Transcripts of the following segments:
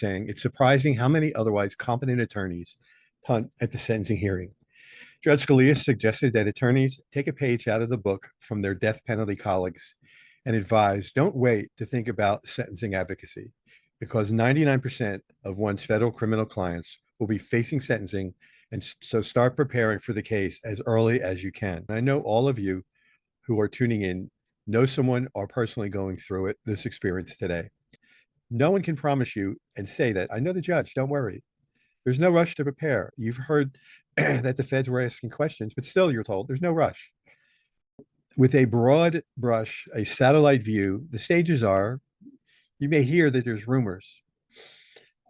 saying, it's surprising how many otherwise competent attorneys punt at the sentencing hearing. Judge Scalia suggested that attorneys take a page out of the book from their death penalty colleagues and advise, don't wait to think about sentencing advocacy, because 99% of one's federal criminal clients will be facing sentencing, and so start preparing for the case as early as you can. I know all of you who are tuning in know someone or personally going through this experience today. No one can promise you and say that, I know the judge, don't worry. There's no rush to prepare. You've heard that the feds were asking questions, but still you're told there's no rush. With a broad brush, a satellite view, the stages are, you may hear that there's rumors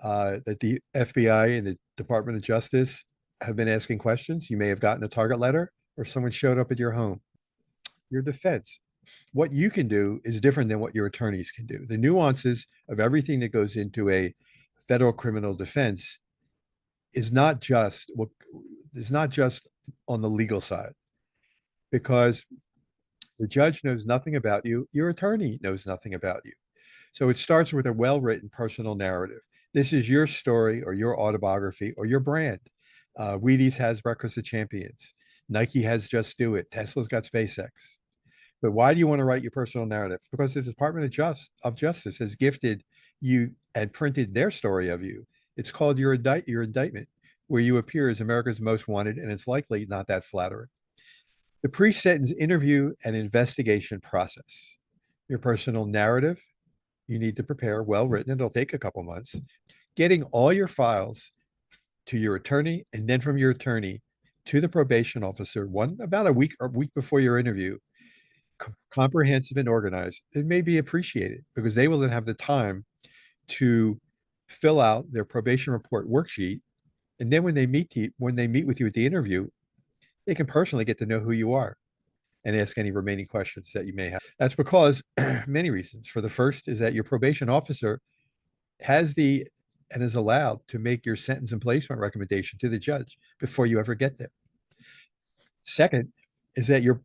that the FBI and the Department of Justice have been asking questions. You may have gotten a target letter or someone showed up at your home. Your defense. What you can do is different than what your attorneys can do. The nuances of everything that goes into a federal criminal defense is not just on the legal side, because the judge knows nothing about you. Your attorney knows nothing about you. So it starts with a well-written personal narrative. This is your story or your autobiography or your brand. Wheaties has Breakfast of Champions. Nike has Just Do It. Tesla's got SpaceX. But why do you want to write your personal narrative? Because the Department of Justice has gifted you and printed their story of you. It's called your indictment, where you appear as America's most wanted, and it's likely not that flattering. The pre-sentence interview and investigation process. Your personal narrative, you need to prepare well written. It'll take a couple months. Getting all your files to your attorney, and then from your attorney to the probation officer, about a week before your interview, comprehensive and organized, it may be appreciated, because they will then have the time to fill out their probation report worksheet. And then when they meet with you at the interview, they can personally get to know who you are and ask any remaining questions that you may have. That's because many reasons. For the first is that your probation officer and is allowed to make your sentence and placement recommendation to the judge before you ever get there. Second is that your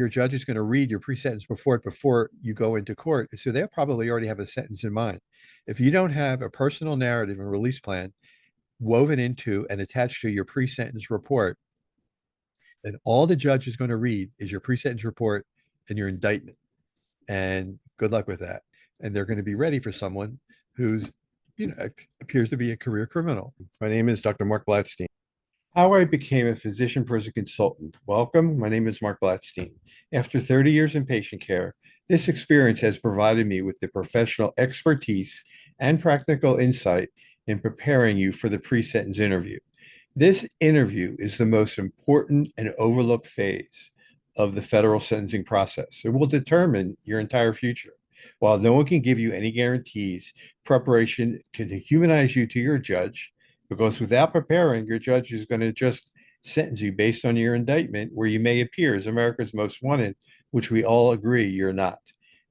judge is going to read your pre-sentence report before you go into court. So they'll probably already have a sentence in mind. If you don't have a personal narrative and release plan woven into and attached to your pre-sentence report, then all the judge is going to read is your pre-sentence report and your indictment. And good luck with that. And they're going to be ready for someone who's, appears to be a career criminal. My name is Dr. Marc Blatstein. How I became a physician prison consultant. Welcome. My name is Marc Blatstein. After 30 years in patient care, this experience has provided me with the professional expertise and practical insight in preparing you for the pre-sentence interview. This interview is the most important and overlooked phase of the federal sentencing process. It will determine your entire future. While no one can give you any guarantees, preparation can humanize you to your judge, because without preparing, your judge is going to just sentence you based on your indictment, where you may appear as America's most wanted, which we all agree you're not.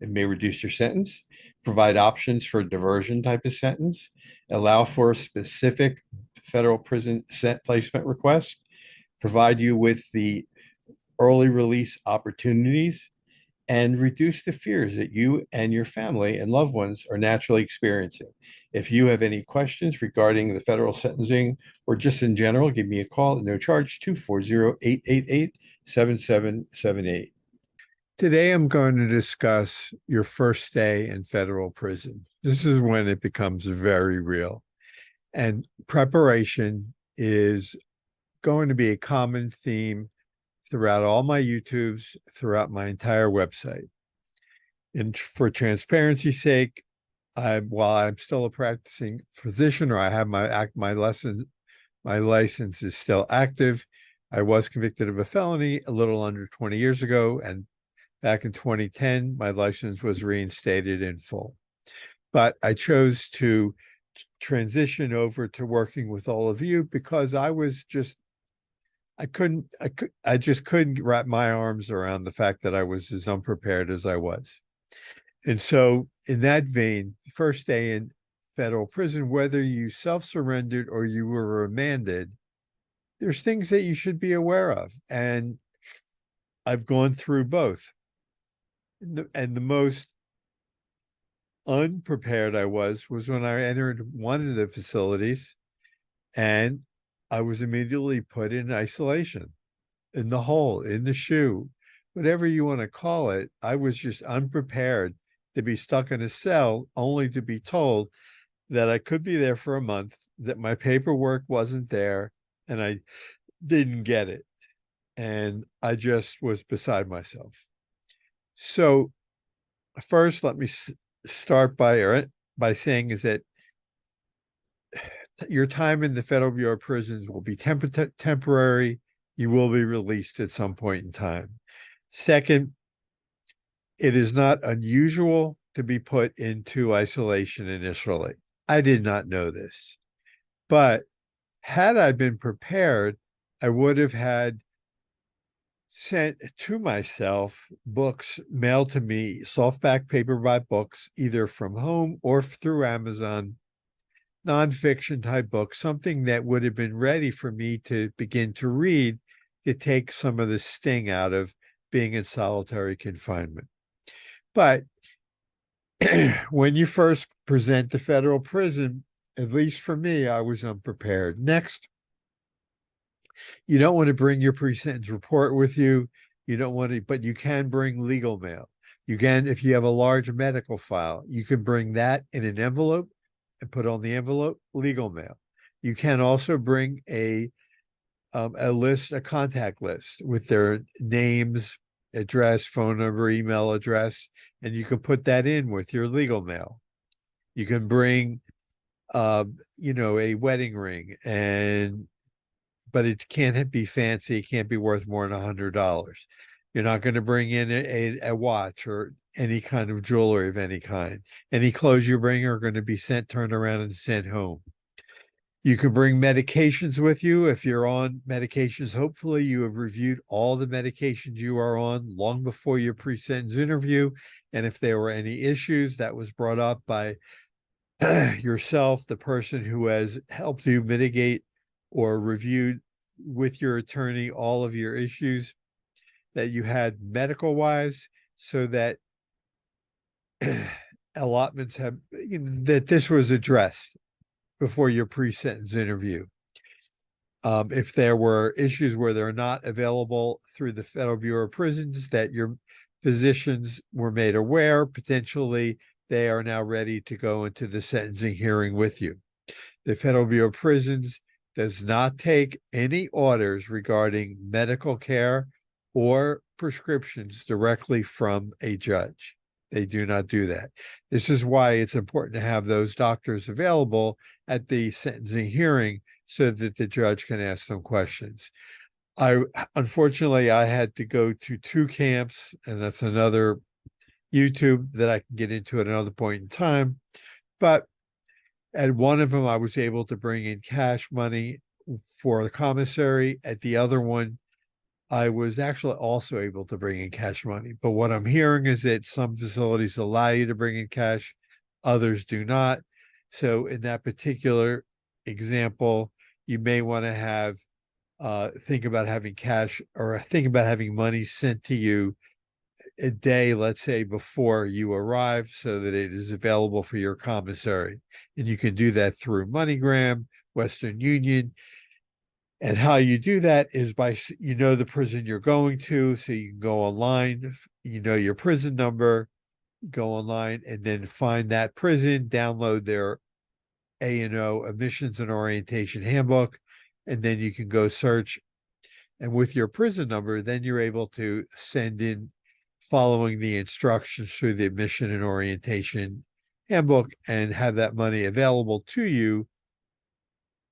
It may reduce your sentence, provide options for a diversion type of sentence, allow for a specific federal prison placement request, provide you with the early release opportunities, and reduce the fears that you and your family and loved ones are naturally experiencing. If you have any questions regarding the federal sentencing or just in general, give me a call at no charge, 240-888-7778. Today, I'm going to discuss your first day in federal prison. This is when it becomes very real. And preparation is going to be a common theme throughout all my YouTubes, throughout my entire website. And for transparency's sake, while I'm still a practicing physician, or I have my license is still active. I was convicted of a felony a little under 20 years ago, and back in 2010, my license was reinstated in full. But I chose to transition over to working with all of you because I just couldn't wrap my arms around the fact that I was as unprepared as I was. And so in that vein, first day in federal prison, whether you self-surrendered or you were remanded, there's things that you should be aware of. And I've gone through both. And the most unprepared I was when I entered one of the facilities and I was immediately put in isolation, in the hole, in the shoe, whatever you want to call it. I was just unprepared to be stuck in a cell, only to be told that I could be there for a month, that my paperwork wasn't there, and I didn't get it. And I just was beside myself. So first, let me start by saying is that your time in the Federal Bureau of Prisons will be temporary. You will be released at some point in time. Second, it is not unusual to be put into isolation initially. I did not know this, but had I been prepared, I would have had sent to myself books mailed to me, softback paperback books, either from home or through Amazon, nonfiction type books, something that would have been ready for me to begin to read to take some of the sting out of being in solitary confinement. But when you first present to federal prison, at least for me, I was unprepared. Next, you don't want to bring your pre-sentence report with you. You don't want to, but you can bring legal mail. You can, if you have a large medical file, you can bring that in an envelope and put on the envelope legal mail. You can also bring a list, a contact list with their names, address, phone number, email address, and you can put that in with your legal mail. You can bring, a wedding ring, but it can't be fancy. It can't be worth more than $100. You're not going to bring in a watch or any kind of jewelry of any kind. Any clothes you bring are going to be turned around and sent home. You can bring medications with you if you're on medications. Hopefully, you have reviewed all the medications you are on long before your pre-sentence interview. And if there were any issues, that was brought up by yourself, the person who has helped you mitigate or reviewed with your attorney all of your issues that you had medical wise, so that allotments have, that this was addressed before your pre-sentence interview. If there were issues where they're not available through the Federal Bureau of Prisons, that your physicians were made aware, potentially they are now ready to go into the sentencing hearing with you. The Federal Bureau of Prisons does not take any orders regarding medical care or prescriptions directly from a judge. They do not do that. This is why it's important to have those doctors available at the sentencing hearing so that the judge can ask them questions. Unfortunately, I had to go to 2 camps, and that's another YouTube that I can get into at another point in time. But at one of them, I was able to bring in cash money for the commissary. At the other one, I was actually also able to bring in cash money. But what I'm hearing is that some facilities allow you to bring in cash, others do not. So in that particular example, you may want to have think about having cash, or think about having money sent to you a day, let's say, before you arrive, so that it is available for your commissary. And you can do that through MoneyGram, Western Union. And how you do that is by, the prison you're going to, so you can go online, your prison number, go online, and then find that prison, download their A&O, Admissions and Orientation Handbook, and then you can go search. And with your prison number, then you're able to send in, following the instructions through the Admission and Orientation Handbook, and have that money available to you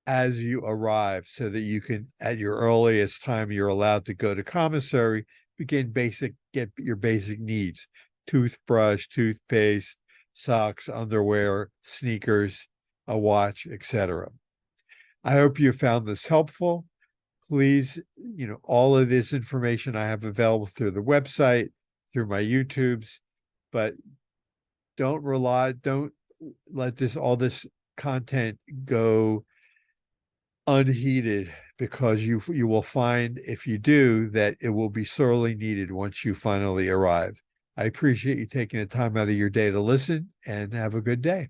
as you arrive, so that you can, at your earliest time you're allowed to go to commissary, get your basic needs: toothbrush, toothpaste, socks, underwear, sneakers, a watch, etc. I hope you found this helpful. Please, all of this information I have available through the website, through my YouTubes, but don't let all this content go unheeded, because you will find, if you do, that it will be sorely needed once you finally arrive. I appreciate you taking the time out of your day to listen and have a good day.